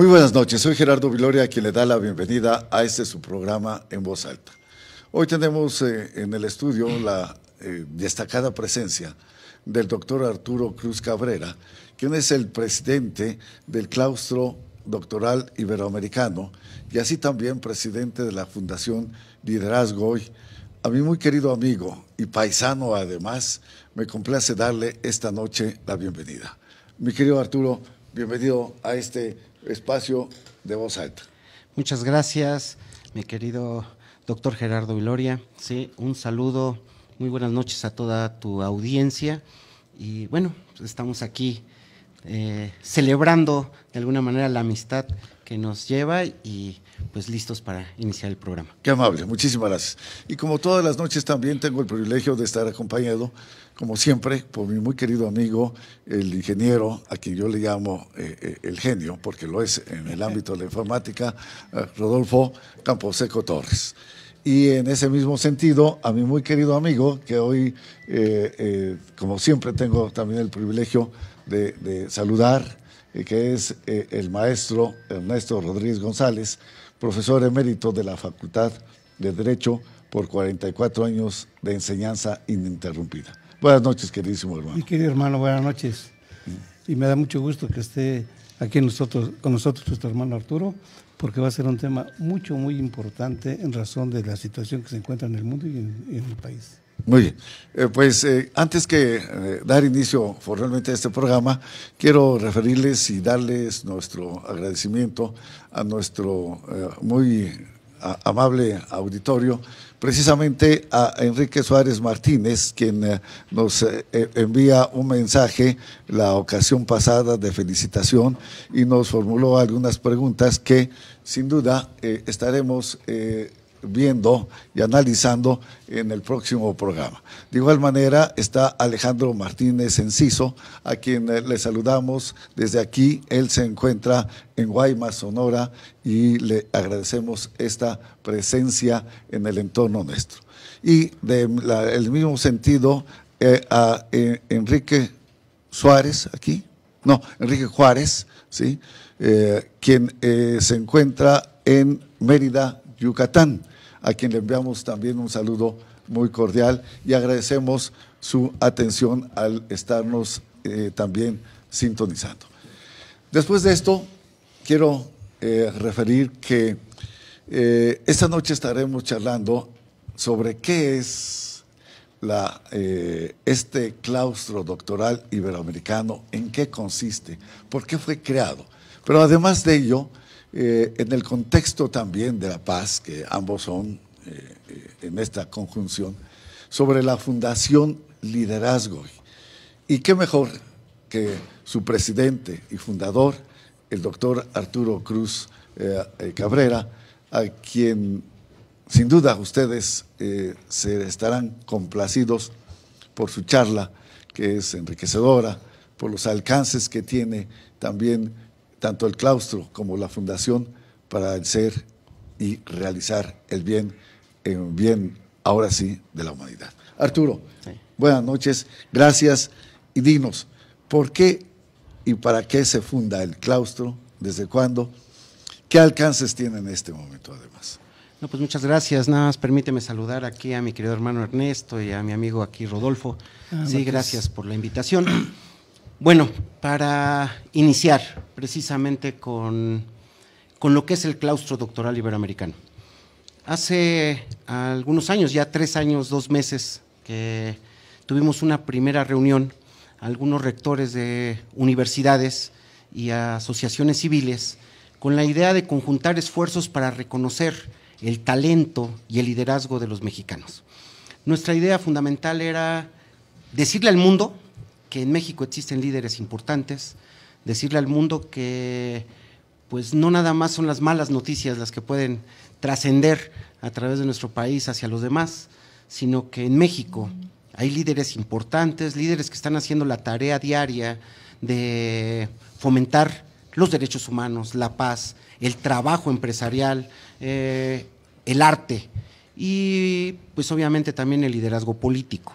Muy buenas noches, soy Gerardo Viloria, quien le da la bienvenida a este su programa En Voz Alta. Hoy tenemos en el estudio la destacada presencia del doctor Arturo Cruz Cabrera, quien es el presidente del Claustro Doctoral Iberoamericano y así también presidente de la Fundación Liderazgo Hoy. A mi muy querido amigo y paisano además, me complace darle esta noche la bienvenida. Mi querido Arturo, bienvenido a este espacio de Voz Alta. Muchas gracias, mi querido doctor Gerardo Viloria. Sí, un saludo, muy buenas noches a toda tu audiencia. Y bueno, pues estamos aquí celebrando de alguna manera la amistad que nos lleva y pues listos para iniciar el programa. Qué amable, muchísimas gracias. Y como todas las noches también tengo el privilegio de estar acompañado, como siempre, por mi muy querido amigo, el ingeniero, a quien yo le llamo el genio, porque lo es en el ámbito de la informática, Rodolfo Camposeco Torres. Y en ese mismo sentido, a mi muy querido amigo, que hoy, como siempre, tengo también el privilegio de saludar, que es el maestro Ernesto Rodríguez González, profesor emérito de la Facultad de Derecho por 44 años de enseñanza ininterrumpida. Buenas noches, queridísimo hermano. Mi querido hermano, buenas noches. Y me da mucho gusto que esté aquí con nosotros nuestro hermano Arturo, porque va a ser un tema muy importante en razón de la situación que se encuentra en el mundo y en el país. Muy bien, antes que dar inicio formalmente a este programa, quiero referirles y darles nuestro agradecimiento a nuestro muy amable auditorio, precisamente a Enrique Suárez Martínez, quien nos envía un mensaje la ocasión pasada de felicitación y nos formuló algunas preguntas que sin duda estaremos viendo y analizando en el próximo programa. De igual manera está Alejandro Martínez Enciso, a quien le saludamos desde aquí. Él se encuentra en Guaymas, Sonora, y le agradecemos esta presencia en el entorno nuestro. Y el mismo sentido a Enrique Suárez, Enrique Juárez, ¿sí? Quien se encuentra en Mérida, Yucatán, a quien le enviamos también un saludo muy cordial y agradecemos su atención al estarnos también sintonizando. Después de esto, quiero referir que esta noche estaremos charlando sobre qué es este claustro doctoral iberoamericano, en qué consiste, por qué fue creado. Pero además de ello, en el contexto también de la paz, que ambos son en esta conjunción, sobre la Fundación Liderazgo. Y qué mejor que su presidente y fundador, el doctor Arturo Cruz Cabrera, a quien sin duda ustedes se estarán complacidos por su charla, que es enriquecedora, por los alcances que tiene también tanto el claustro como la fundación para el ser y realizar el bien, en bien ahora sí de la humanidad. Arturo, sí. Buenas noches, gracias y dinos, ¿por qué y para qué se funda el claustro? ¿Desde cuándo? ¿Qué alcances tiene en este momento además? No, pues muchas gracias, nada más permíteme saludar aquí a mi querido hermano Ernesto y a mi amigo aquí Rodolfo. Sí, gracias por la invitación. Bueno, para iniciar precisamente con lo que es el claustro doctoral iberoamericano. Hace algunos años, ya 3 años, 2 meses, que tuvimos una primera reunión, algunos rectores de universidades y asociaciones civiles, con la idea de conjuntar esfuerzos para reconocer el talento y el liderazgo de los mexicanos. Nuestra idea fundamental era decirle al mundo que en México existen líderes importantes, decirle al mundo que pues no nada más son las malas noticias las que pueden trascender a través de nuestro país hacia los demás, sino que en México hay líderes importantes, líderes que están haciendo la tarea diaria de fomentar los derechos humanos, la paz, el trabajo empresarial, el arte y pues obviamente también el liderazgo político.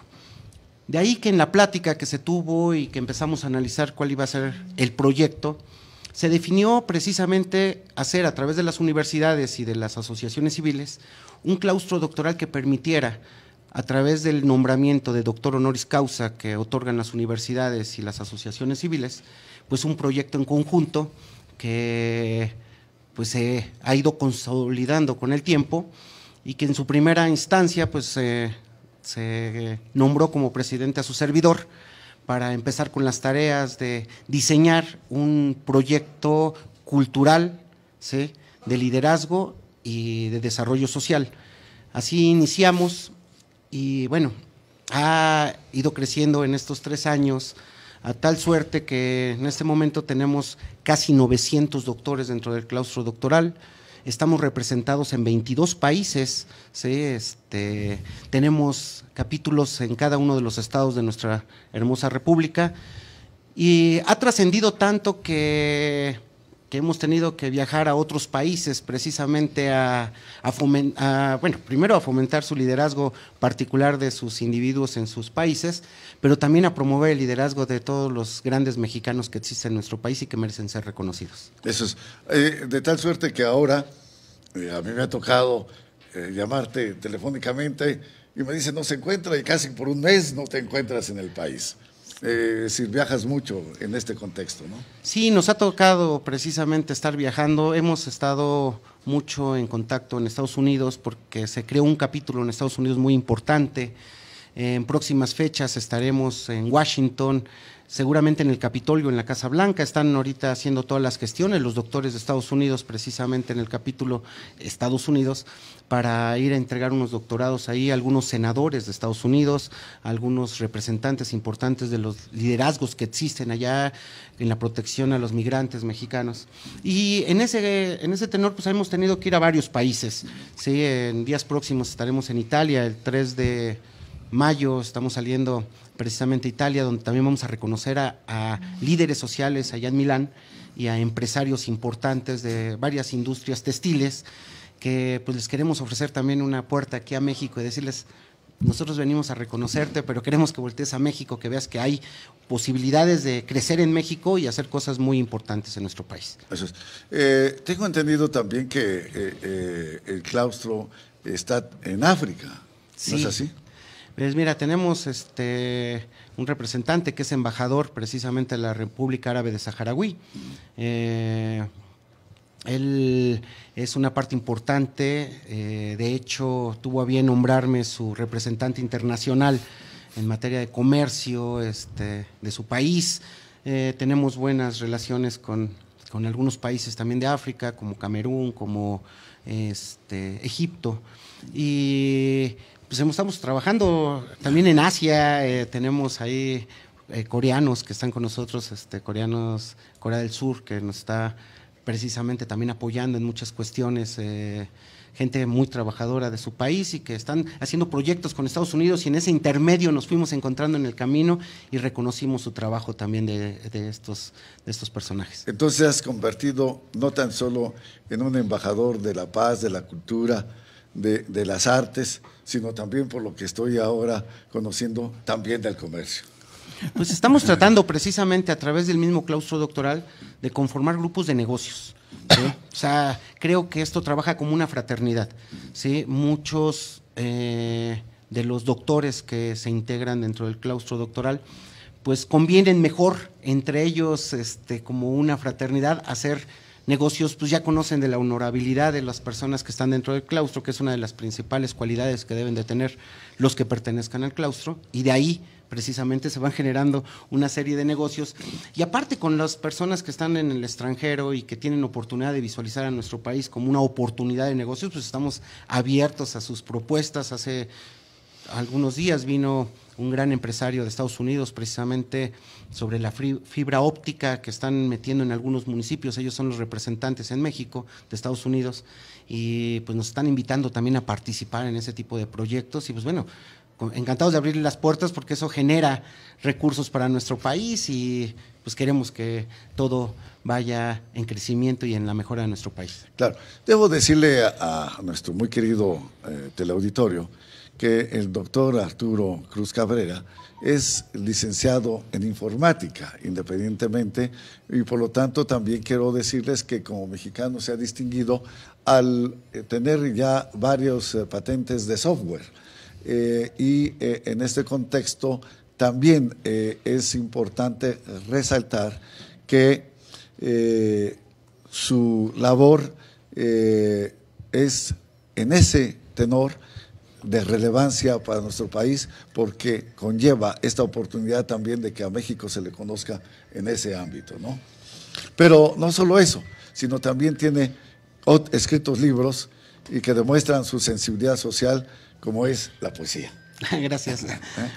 De ahí que en la plática que se tuvo y que empezamos a analizar cuál iba a ser el proyecto, se definió precisamente hacer a través de las universidades y de las asociaciones civiles un claustro doctoral que permitiera, a través del nombramiento de doctor honoris causa que otorgan las universidades y las asociaciones civiles, pues un proyecto en conjunto que pues se ha ido consolidando con el tiempo y que en su primera instancia pues se nombró como presidente a su servidor para empezar con las tareas de diseñar un proyecto cultural, ¿sí?, de liderazgo y de desarrollo social. Así iniciamos y bueno, ha ido creciendo en estos 3 años a tal suerte que en este momento tenemos casi 900 doctores dentro del claustro doctoral. Estamos representados en 22 países, ¿sí? Tenemos capítulos en cada uno de los estados de nuestra hermosa república y ha trascendido tanto que hemos tenido que viajar a otros países precisamente primero a fomentar su liderazgo particular de sus individuos en sus países, pero también a promover el liderazgo de todos los grandes mexicanos que existen en nuestro país y que merecen ser reconocidos. Eso es, de tal suerte que ahora a mí me ha tocado llamarte telefónicamente y me dice no se encuentra y casi por un mes no te encuentras en el país. Si viajas mucho en este contexto, ¿no? Sí, nos ha tocado precisamente estar viajando, hemos estado mucho en contacto en Estados Unidos porque se creó un capítulo en Estados Unidos muy importante. En próximas fechas estaremos en Washington, seguramente en el Capitolio, en la Casa Blanca. Están ahorita haciendo todas las gestiones los doctores de Estados Unidos, precisamente en el capítulo Estados Unidos, para ir a entregar unos doctorados ahí, algunos senadores de Estados Unidos, algunos representantes importantes de los liderazgos que existen allá en la protección a los migrantes mexicanos. Y en ese tenor, pues hemos tenido que ir a varios países, ¿sí? En días próximos estaremos en Italia, el 3 de mayo estamos saliendo precisamente a Italia, donde también vamos a reconocer a líderes sociales allá en Milán y a empresarios importantes de varias industrias textiles que pues les queremos ofrecer también una puerta aquí a México y decirles, nosotros venimos a reconocerte, pero queremos que voltees a México, que veas que hay posibilidades de crecer en México y hacer cosas muy importantes en nuestro país. Eso es. Tengo entendido también que el claustro está en África, ¿no sí. es así? Pues mira, tenemos un representante que es embajador precisamente de la República Árabe de Saharaui. Él es una parte importante, de hecho tuvo a bien nombrarme su representante internacional en materia de comercio de su país. Tenemos buenas relaciones con algunos países también de África, como Camerún, como Egipto, y pues estamos trabajando también en Asia. Tenemos ahí coreanos que están con nosotros, Corea del Sur, que nos está precisamente también apoyando en muchas cuestiones, gente muy trabajadora de su país y que están haciendo proyectos con Estados Unidos, y en ese intermedio nos fuimos encontrando en el camino y reconocimos su trabajo también de estos personajes. Entonces has convertido no tan solo en un embajador de la paz, de la cultura, de las artes, sino también, por lo que estoy ahora conociendo, también del comercio. Pues estamos tratando precisamente a través del mismo claustro doctoral de conformar grupos de negocios, ¿sí? O sea, creo que esto trabaja como una fraternidad, ¿sí? Muchos de los doctores que se integran dentro del claustro doctoral pues convienen mejor entre ellos, como una fraternidad, hacer negocios. Pues ya conocen de la honorabilidad de las personas que están dentro del claustro, que es una de las principales cualidades que deben de tener los que pertenezcan al claustro, y de ahí precisamente se van generando una serie de negocios. Y aparte, con las personas que están en el extranjero y que tienen oportunidad de visualizar a nuestro país como una oportunidad de negocios, pues estamos abiertos a sus propuestas. Hace algunos días vino un gran empresario de Estados Unidos precisamente sobre la fibra óptica que están metiendo en algunos municipios. Ellos son los representantes en México de Estados Unidos y pues nos están invitando también a participar en ese tipo de proyectos, y pues bueno, encantados de abrirle las puertas porque eso genera recursos para nuestro país y pues queremos que todo vaya en crecimiento y en la mejora de nuestro país. Claro, debo decirle a nuestro muy querido teleauditorio que el doctor Arturo Cruz Cabrera es licenciado en informática, independientemente, y por lo tanto también quiero decirles que como mexicano se ha distinguido al tener ya varios patentes de software. En este contexto también es importante resaltar que su labor es en ese tenor de relevancia para nuestro país, porque conlleva esta oportunidad también de que a México se le conozca en ese ámbito, ¿no? Pero no solo eso, sino también tiene escritos libros y que demuestran su sensibilidad social, como es la poesía. Gracias.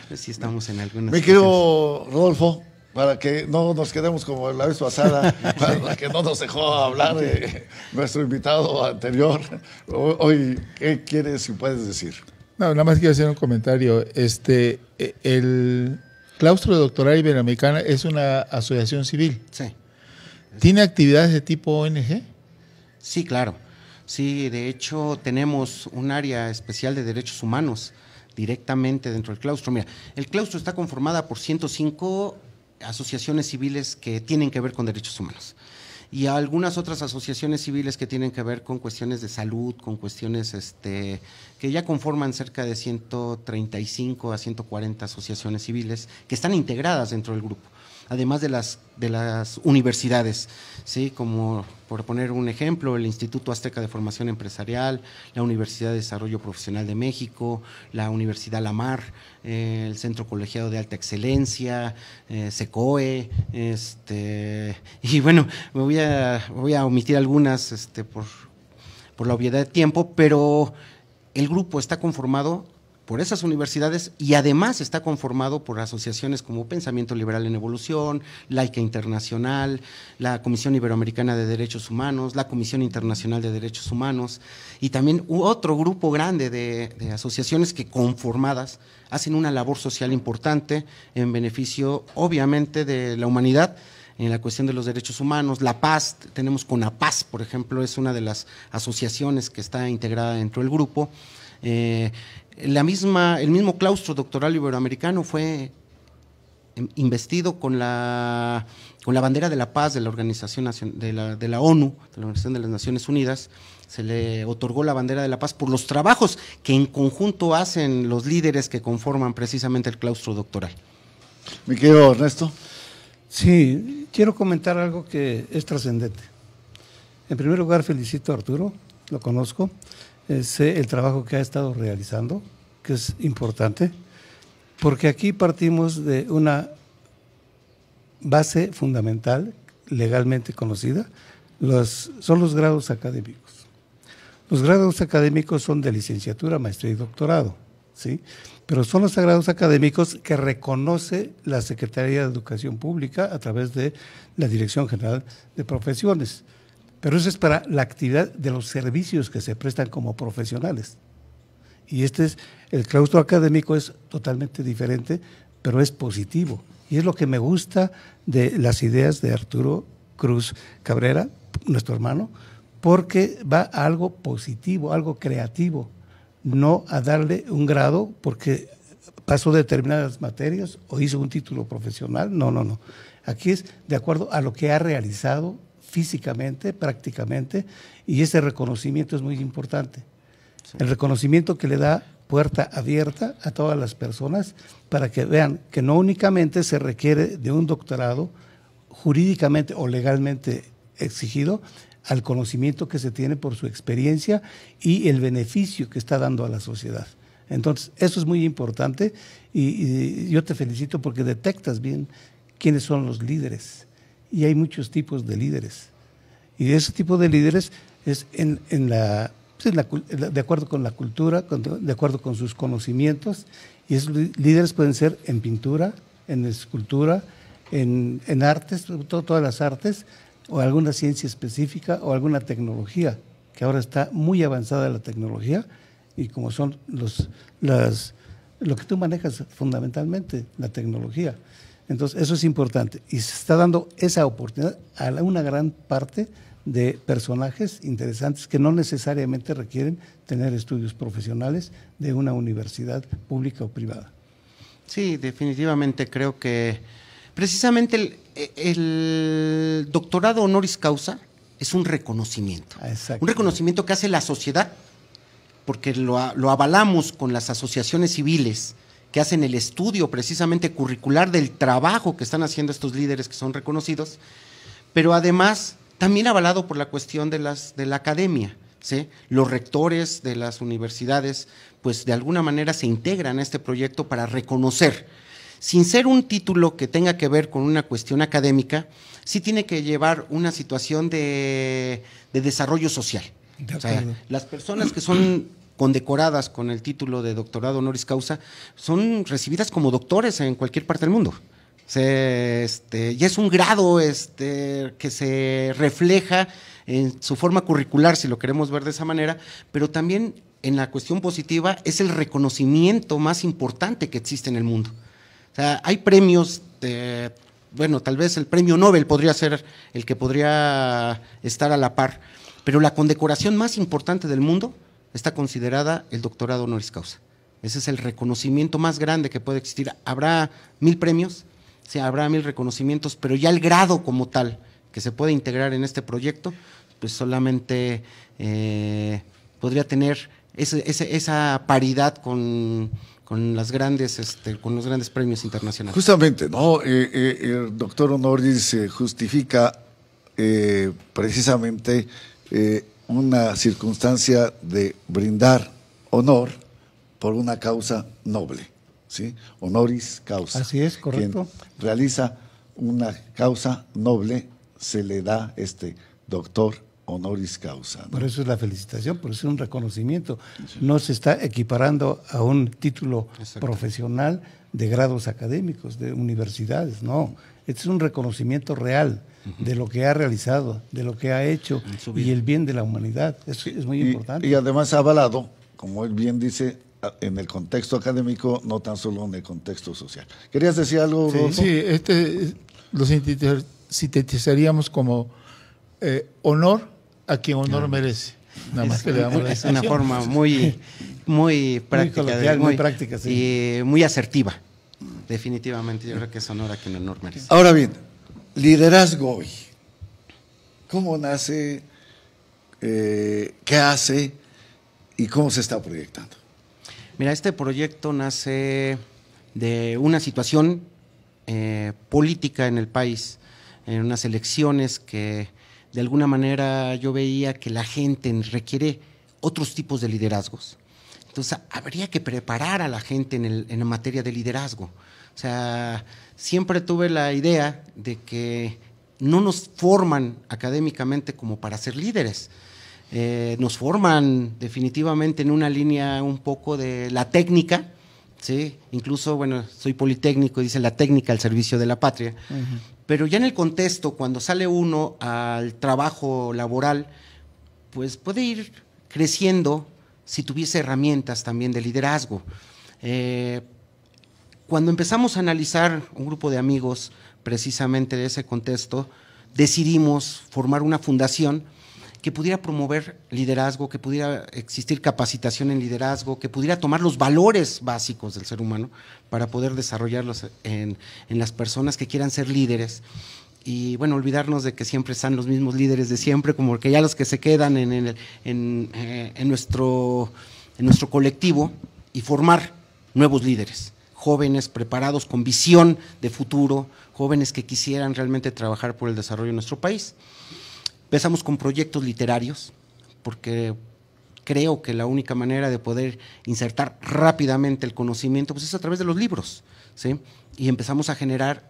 Pues sí estamos en algunas. Mi querido Rodolfo, para que no nos quedemos como la vez pasada, para que no nos dejó hablar nuestro invitado anterior, hoy, ¿qué quieres y puedes decir? No, nada más quiero hacer un comentario. El Claustro Doctoral Iberoamericana es una asociación civil. Sí. ¿Tiene actividades de tipo ONG? Sí, claro. Sí, de hecho tenemos un área especial de derechos humanos directamente dentro del claustro. Mira, el claustro está conformada por 105 asociaciones civiles que tienen que ver con derechos humanos y algunas otras asociaciones civiles que tienen que ver con cuestiones de salud, con cuestiones que ya conforman cerca de 135 a 140 asociaciones civiles que están integradas dentro del grupo, además de las universidades, ¿sí? Como por poner un ejemplo, el Instituto Azteca de Formación Empresarial, la Universidad de Desarrollo Profesional de México, la Universidad La Mar, el Centro Colegiado de Alta Excelencia, SECOE, y bueno, voy a omitir algunas por la obviedad de tiempo, pero el grupo está conformado por esas universidades y además está conformado por asociaciones como Pensamiento Liberal en Evolución, Laica Internacional, la Comisión Iberoamericana de Derechos Humanos, la Comisión Internacional de Derechos Humanos y también otro grupo grande de asociaciones que conformadas hacen una labor social importante en beneficio obviamente de la humanidad en la cuestión de los derechos humanos. La Paz, tenemos CONAPAZ, por ejemplo, es una de las asociaciones que está integrada dentro del grupo. El mismo claustro doctoral iberoamericano fue investido con la bandera de la paz de la Organización de la ONU, de la Organización de las Naciones Unidas. Se le otorgó la bandera de la paz por los trabajos que en conjunto hacen los líderes que conforman precisamente el claustro doctoral. Mi querido Ernesto. Sí, quiero comentar algo que es trascendente. En primer lugar, felicito a Arturo, lo conozco. Sé el trabajo que ha estado realizando, que es importante, porque aquí partimos de una base fundamental, legalmente conocida, son los grados académicos. Los grados académicos son de licenciatura, maestría y doctorado, ¿sí? Pero son los grados académicos que reconoce la Secretaría de Educación Pública a través de la Dirección General de Profesiones. Pero eso es para la actividad de los servicios que se prestan como profesionales. Y el claustro académico es totalmente diferente, pero es positivo. Y es lo que me gusta de las ideas de Arturo Cruz Cabrera, nuestro hermano, porque va a algo positivo, algo creativo, no a darle un grado porque pasó determinadas materias o hizo un título profesional, no. Aquí es de acuerdo a lo que ha realizado físicamente, prácticamente, y ese reconocimiento es muy importante. Sí. El reconocimiento que le da puerta abierta a todas las personas para que vean que no únicamente se requiere de un doctorado jurídicamente o legalmente exigido, al conocimiento que se tiene por su experiencia y el beneficio que está dando a la sociedad. Entonces, eso es muy importante y yo te felicito porque detectas bien quiénes son los líderes. Y hay muchos tipos de líderes. Y ese tipo de líderes es de acuerdo con la cultura, de acuerdo con sus conocimientos. Y esos líderes pueden ser en pintura, en escultura, en artes, todas las artes, o alguna ciencia específica o alguna tecnología, que ahora está muy avanzada la tecnología, y como son lo que tú manejas fundamentalmente, la tecnología. Entonces, eso es importante y se está dando esa oportunidad a una gran parte de personajes interesantes que no necesariamente requieren tener estudios profesionales de una universidad pública o privada. Sí, definitivamente creo que precisamente el doctorado honoris causa es un reconocimiento. Un reconocimiento que hace la sociedad, porque lo avalamos con las asociaciones civiles que hacen el estudio precisamente curricular del trabajo que están haciendo estos líderes que son reconocidos, pero además también avalado por la cuestión de la academia, ¿sí? Los rectores de las universidades, pues de alguna manera se integran a este proyecto para reconocer, sin ser un título que tenga que ver con una cuestión académica, sí tiene que llevar una situación de desarrollo social. O sea, las personas que son condecoradas con el título de doctorado honoris causa son recibidas como doctores en cualquier parte del mundo. Ya es un grado que se refleja en su forma curricular, si lo queremos ver de esa manera, pero también en la cuestión positiva es el reconocimiento más importante que existe en el mundo. O sea, hay premios, bueno, tal vez el premio Nobel podría ser el que podría estar a la par, pero la condecoración más importante del mundo está considerada el doctorado honoris causa. Ese es el reconocimiento más grande que puede existir. Habrá 1000 premios, sí, habrá 1000 reconocimientos, pero ya el grado como tal que se puede integrar en este proyecto, pues solamente podría tener esa paridad con los grandes premios internacionales. Justamente, ¿no? El doctor honoris justifica precisamente una circunstancia de brindar honor por una causa noble, ¿sí? Honoris causa. Así es, correcto. Quien realiza una causa noble se le da doctor honoris causa, ¿no? Por eso es la felicitación, por eso es un reconocimiento. Sí. No se está equiparando a un título profesional de grados académicos, de universidades, no. Este es un reconocimiento real de lo que ha realizado, de lo que ha hecho y el bien de la humanidad. Eso es muy importante. Y además ha avalado, como él bien dice, en el contexto académico, no tan solo en el contexto social. ¿Querías decir algo, Rodolfo? Sí, lo sintetizaríamos como honor a quien honor merece. Nada más que le damos es una forma muy práctica, muy práctica, sí. Y muy asertiva. Definitivamente, yo creo que es honor a quien honor merece. Ahora bien, liderazgo hoy. ¿Cómo nace? ¿Qué hace? ¿Y cómo se está proyectando? Mira, este proyecto nace de una situación política en el país, en unas elecciones que de alguna manera yo veía que la gente requiere otros tipos de liderazgos. Entonces, habría que preparar a la gente en materia de liderazgo. O sea, siempre tuve la idea de que no nos forman académicamente como para ser líderes. Nos forman definitivamente en una línea un poco de la técnica, ¿sí? Incluso, bueno, soy politécnico, dice la técnica al servicio de la patria. Pero ya en el contexto, cuando sale uno al trabajo laboral, pues puede ir creciendo si tuviese herramientas también de liderazgo. Cuando empezamos a analizar un grupo de amigos precisamente de ese contexto, decidimos formar una fundación que pudiera promover liderazgo, que pudiera existir capacitación en liderazgo, que pudiera tomar los valores básicos del ser humano para poder desarrollarlos en las personas que quieran ser líderes. Y bueno, olvidarnos de que siempre están los mismos líderes de siempre, como que ya los que se quedan en nuestro colectivo, y formar nuevos líderes, jóvenes preparados con visión de futuro, jóvenes que quisieran realmente trabajar por el desarrollo de nuestro país. Empezamos con proyectos literarios, porque creo que la única manera de poder insertar rápidamente el conocimiento pues es a través de los libros, ¿sí? Y empezamos a generar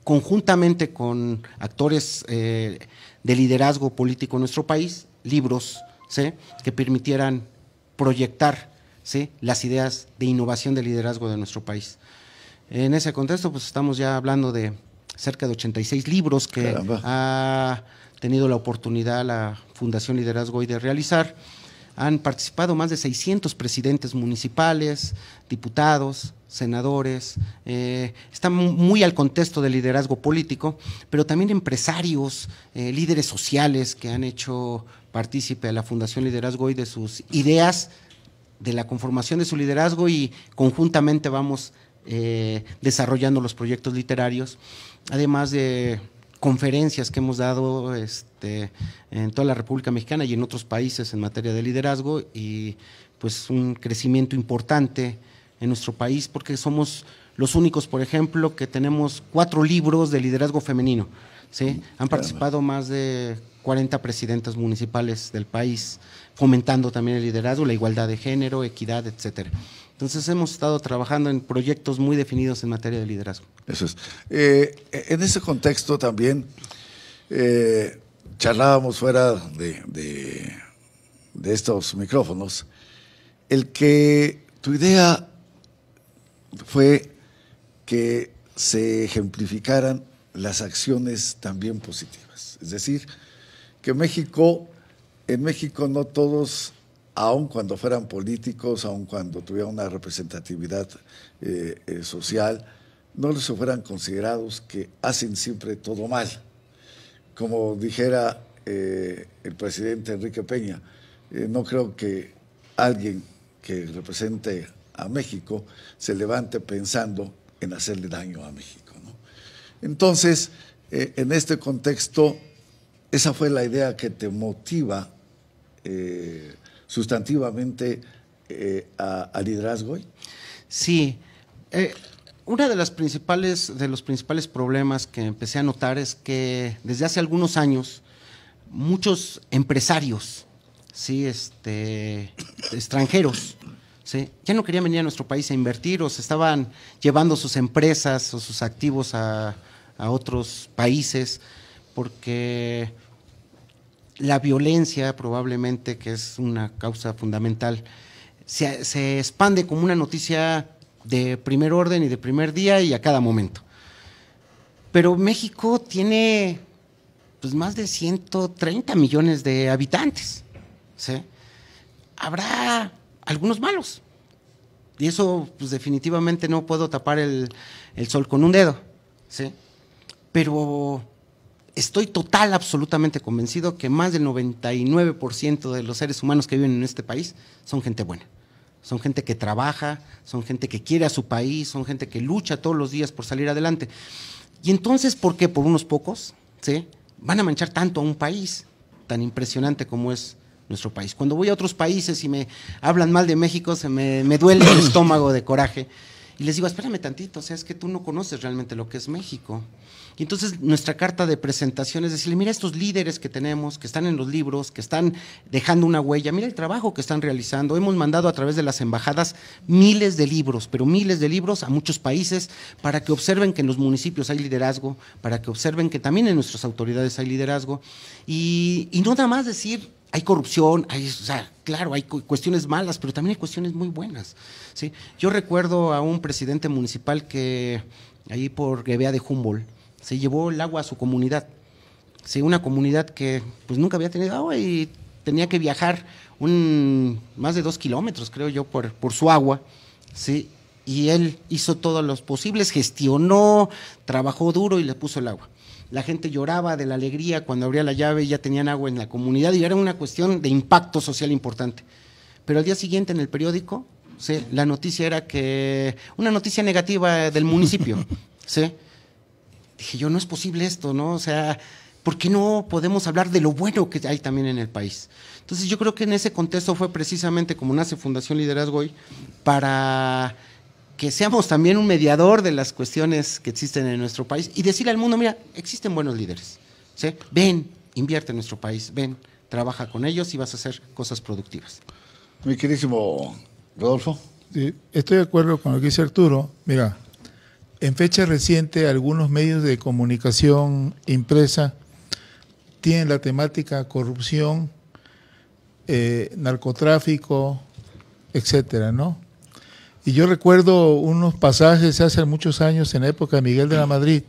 conjuntamente con actores de liderazgo político en nuestro país, libros, ¿sí? Que permitieran proyectar, ¿sí? Las ideas de innovación de liderazgo de nuestro país. En ese contexto, pues estamos ya hablando de cerca de 86 libros que ha tenido la oportunidad la Fundación Liderazgo hoy de realizar. Han participado más de 600 presidentes municipales, diputados, senadores, están muy al contexto del liderazgo político, pero también empresarios, líderes sociales que han hecho partícipe a la Fundación Liderazgo Hoy de sus ideas, de la conformación de su liderazgo, y conjuntamente vamos desarrollando los proyectos literarios, además de conferencias que hemos dado en toda la República Mexicana y en otros países en materia de liderazgo, y pues un crecimiento importante en nuestro país, porque somos los únicos, por ejemplo, que tenemos 4 libros de liderazgo femenino, ¿sí? Han participado más de 40 presidentas municipales del país, fomentando también el liderazgo, la igualdad de género, equidad, etcétera. Entonces hemos estado trabajando en proyectos muy definidos en materia de liderazgo. Eso es. En ese contexto también charlábamos fuera de estos micrófonos, el que tu idea fue que se ejemplificaran las acciones también positivas. Es decir, que en México no todos, aun cuando fueran políticos, aun cuando tuvieran una representatividad social, no les fueran considerados que hacen siempre todo mal. Como dijera el presidente Enrique Peña, no creo que alguien que represente a México se levante pensando en hacerle daño a México, ¿no? Entonces, en este contexto, esa fue la idea que te motiva sustantivamente a liderazgo hoy. Sí, uno de los principales problemas que empecé a notar es que desde hace algunos años muchos empresarios, sí, extranjeros, ¿sí?, ya no querían venir a nuestro país a invertir, o se estaban llevando sus empresas o sus activos a otros países, porque la violencia, probablemente, que es una causa fundamental, se expande como una noticia de primer orden y de primer día y a cada momento. Pero México tiene pues más de 130 millones de habitantes, ¿sí? Habrá algunos malos, y eso pues definitivamente no puedo tapar el sol con un dedo, ¿sí? Pero estoy absolutamente convencido que más del 99% de los seres humanos que viven en este país son gente buena, son gente que trabaja, son gente que quiere a su país, son gente que lucha todos los días por salir adelante. Y entonces, ¿por qué por unos pocos, ¿sí?, van a manchar tanto a un país tan impresionante como es nuestro país? Cuando voy a otros países y me hablan mal de México, me duele el estómago de coraje, y les digo, espérame tantito, o sea, es que tú no conoces realmente lo que es México. Y entonces nuestra carta de presentación es decirle, mira estos líderes que tenemos, que están en los libros, que están dejando una huella, mira el trabajo que están realizando. Hemos mandado a través de las embajadas miles de libros, pero miles de libros a muchos países, para que observen que en los municipios hay liderazgo, para que observen que también en nuestras autoridades hay liderazgo, y no nada más decir, hay corrupción, o sea, claro, hay cuestiones malas, pero también hay cuestiones muy buenas, ¿sí? Yo recuerdo a un presidente municipal que ahí por Gebea de Humboldt se llevó el agua a su comunidad, ¿sí? Una comunidad que pues nunca había tenido agua y tenía que viajar más de 2 kilómetros, creo yo, por su agua, ¿sí? Y él hizo todos los posibles, gestionó, trabajó duro y le puso el agua. La gente lloraba de la alegría cuando abría la llave y ya tenían agua en la comunidad, y era una cuestión de impacto social importante. Pero al día siguiente en el periódico, ¿sí?, la noticia era que una noticia negativa del municipio, ¿sí? Dije yo, no es posible esto, ¿no? O sea, ¿por qué no podemos hablar de lo bueno que hay también en el país? Entonces yo creo que en ese contexto fue precisamente como nace Fundación Liderazgo Hoy, para que seamos también un mediador de las cuestiones que existen en nuestro país y decirle al mundo, mira, existen buenos líderes, ¿sí? Ven, invierte en nuestro país, ven, trabaja con ellos y vas a hacer cosas productivas. Mi queridísimo Rodolfo. Sí, estoy de acuerdo con lo que dice Arturo. Mira, en fecha reciente algunos medios de comunicación impresa tienen la temática corrupción, narcotráfico, etcétera, ¿no? Y yo recuerdo unos pasajes hace muchos años, en la época de Miguel de la Madrid,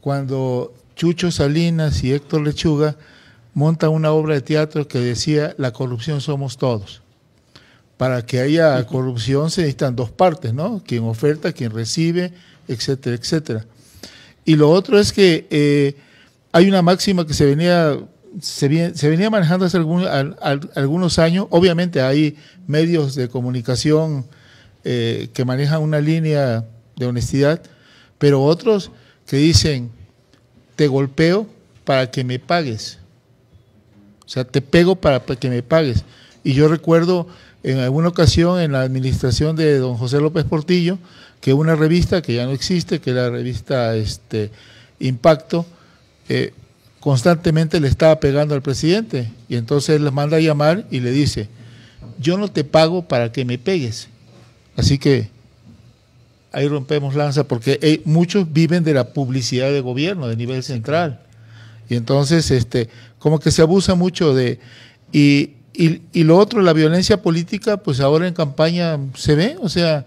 cuando Chucho Salinas y Héctor Lechuga montan una obra de teatro que decía, la corrupción somos todos. para que haya corrupción se necesitan dos partes, ¿no? Quien oferta, quien recibe, etcétera, etcétera. Y lo otro es que hay una máxima que se venía manejando hace algunos años. Obviamente hay medios de comunicación que manejan una línea de honestidad, pero otros que dicen, te golpeo para que me pagues. O sea, te pego para que me pagues. Y yo recuerdo en alguna ocasión en la administración de don José López Portillo, que una revista que ya no existe, que era la revista Impacto, constantemente le estaba pegando al presidente. Y entonces les manda a llamar y le dice, yo no te pago para que me pegues. Así que ahí rompemos lanza, porque muchos viven de la publicidad de gobierno, de nivel central. Y entonces, como que se abusa mucho de... Y lo otro, la violencia política, pues ahora en campaña se ve, o sea,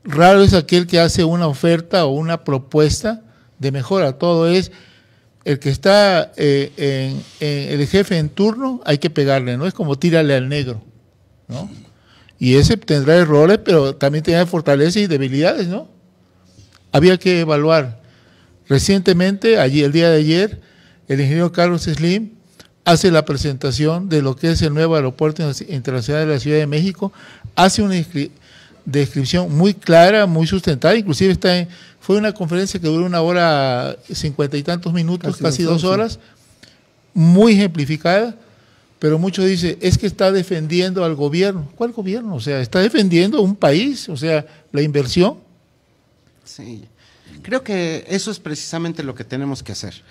raro es aquel que hace una oferta o una propuesta de mejora. Todo es el que está el jefe en turno, hay que pegarle, ¿no? Es como tírale al negro, ¿no? Y ese tendrá errores, pero también tendrá fortalezas y debilidades, ¿no? Había que evaluar. Recientemente, el día de ayer, el ingeniero Carlos Slim hace la presentación de lo que es el nuevo aeropuerto internacional de la Ciudad de México, hace una descripción muy clara, muy sustentada, inclusive fue una conferencia que duró 1 hora 50 y tantos minutos, casi 2 horas, muy ejemplificada, pero muchos dicen, es que está defendiendo al gobierno. ¿Cuál gobierno? O sea, está defendiendo un país, o sea, la inversión. Sí, creo que eso es precisamente lo que tenemos que hacer.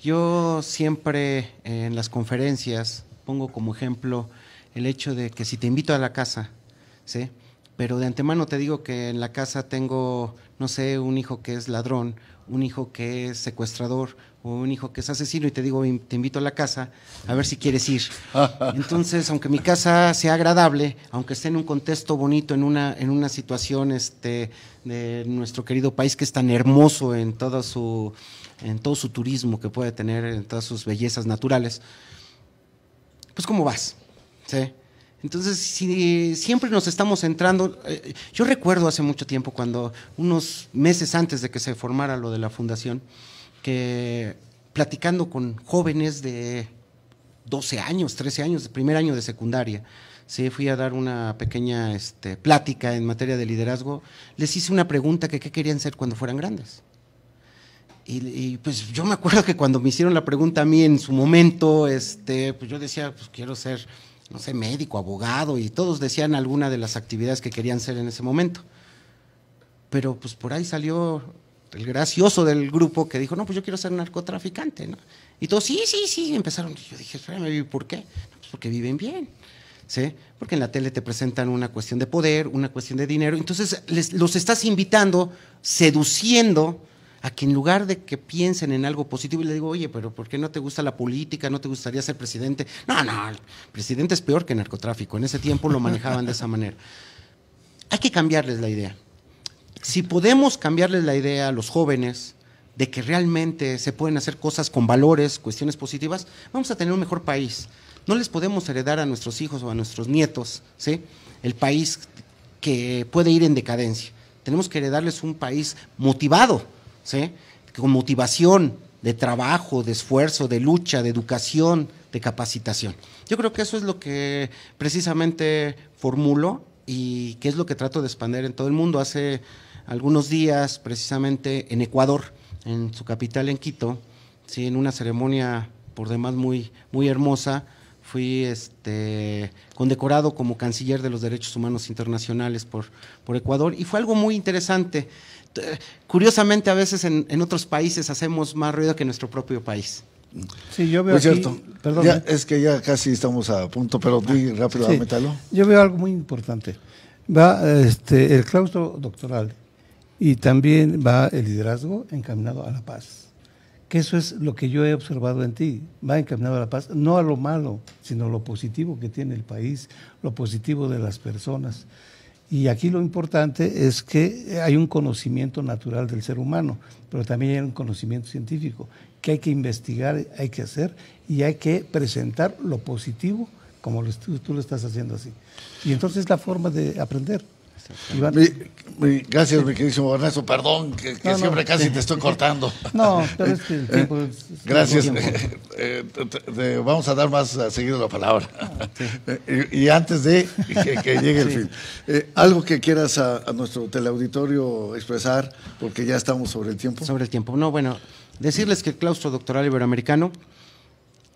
Yo siempre en las conferencias pongo como ejemplo el hecho de que si te invito a la casa, ¿sí? Pero de antemano te digo que en la casa tengo, no sé, un hijo que es ladrón, un hijo que es secuestrador o un hijo que es asesino y te digo, te invito a la casa a ver si quieres ir. Entonces, aunque mi casa sea agradable, aunque esté en un contexto bonito, en una situación de nuestro querido país que es tan hermoso en todo su turismo que puede tener, en todas sus bellezas naturales, pues ¿cómo vas? ¿Sí? Entonces, si siempre nos estamos centrando, yo recuerdo hace mucho tiempo, cuando unos meses antes de que se formara lo de la fundación, que platicando con jóvenes de 12 años, 13 años, de primer año de secundaria, sí, fui a dar una pequeña plática en materia de liderazgo, les hice una pregunta que qué querían ser cuando fueran grandes. Y pues yo me acuerdo que cuando me hicieron la pregunta a mí en su momento, pues yo decía, pues quiero ser, no sé, médico, abogado, y todos decían alguna de las actividades que querían ser en ese momento. Pero pues por ahí salió el gracioso del grupo que dijo, no, pues yo quiero ser narcotraficante, ¿no? Y todos, sí, empezaron. Yo dije, espérame, ¿por qué? No, pues porque viven bien, ¿sí? Porque en la tele te presentan una cuestión de poder, una cuestión de dinero, entonces los estás invitando, seduciendo a que en lugar de que piensen en algo positivo, y le digo, oye, pero ¿por qué no te gusta la política? ¿No te gustaría ser presidente? No, el presidente es peor que narcotráfico, en ese tiempo lo manejaban de esa manera. Hay que cambiarles la idea. Si podemos cambiarles la idea a los jóvenes de que realmente se pueden hacer cosas con valores, cuestiones positivas, vamos a tener un mejor país. No les podemos heredar a nuestros hijos o a nuestros nietos, ¿sí?, el país que puede ir en decadencia. Tenemos que heredarles un país motivado, ¿sí?, con motivación de trabajo, de esfuerzo, de lucha, de educación, de capacitación. Yo creo que eso es lo que precisamente formulo y que es lo que trato de expandir en todo el mundo. Hace algunos días, precisamente en Ecuador, en su capital, en Quito, sí, en una ceremonia por demás muy, muy hermosa, fui condecorado como canciller de los derechos humanos internacionales por Ecuador, y fue algo muy interesante. Curiosamente, a veces en otros países hacemos más ruido que en nuestro propio país. Sí, yo veo Por aquí, cierto, perdón, es que ya casi estamos a punto, pero di rápido, sí, métalo. yo veo algo muy importante. Va el claustro doctoral y también va el liderazgo encaminado a la paz. Que eso es lo que yo he observado en ti, va encaminado a la paz, no a lo malo, sino a lo positivo que tiene el país, lo positivo de las personas. Y aquí lo importante es que hay un conocimiento natural del ser humano, pero también hay un conocimiento científico, que hay que investigar, hay que hacer y hay que presentar lo positivo como tú lo estás haciendo así. Y entonces es la forma de aprender. Iván. Gracias, mi queridísimo Ernesto. Perdón, que No, siempre casi te estoy cortando. No, pero es que el tiempo es Gracias. tiempo. Vamos a dar más seguido la palabra. Y antes de que llegue el fin. ¿Algo que quieras a nuestro teleauditorio expresar? Porque ya estamos sobre el tiempo. Sobre el tiempo. No, bueno, decirles que el claustro doctoral iberoamericano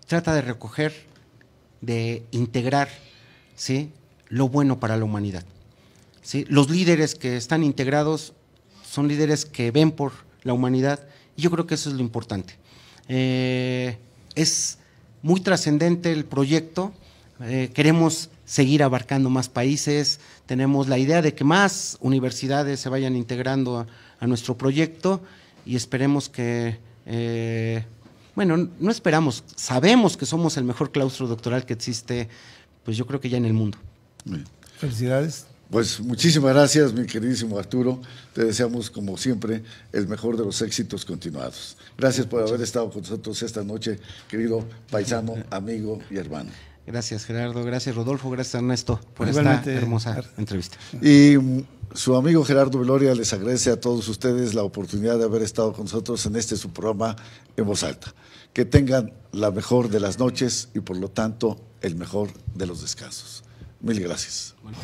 trata de recoger, de integrar, ¿sí?, lo bueno para la humanidad. ¿Sí? Los líderes que están integrados son líderes que ven por la humanidad y yo creo que eso es lo importante. Es muy trascendente el proyecto, queremos seguir abarcando más países, tenemos la idea de que más universidades se vayan integrando a nuestro proyecto y esperemos que, bueno, no esperamos, sabemos que somos el mejor claustro doctoral que existe, pues yo creo que ya en el mundo. Felicidades. Pues muchísimas gracias, mi queridísimo Arturo. Te deseamos, como siempre, el mejor de los éxitos continuados. Gracias por haber estado con nosotros esta noche, querido paisano, amigo y hermano. Gracias, Gerardo. Gracias, Rodolfo. Gracias, Ernesto, por Igualmente, esta hermosa entrevista. Y su amigo Gerardo Beloria les agradece a todos ustedes la oportunidad de haber estado con nosotros en su programa En Voz Alta. Que tengan la mejor de las noches y, por lo tanto, el mejor de los descansos. Mil gracias. Bueno.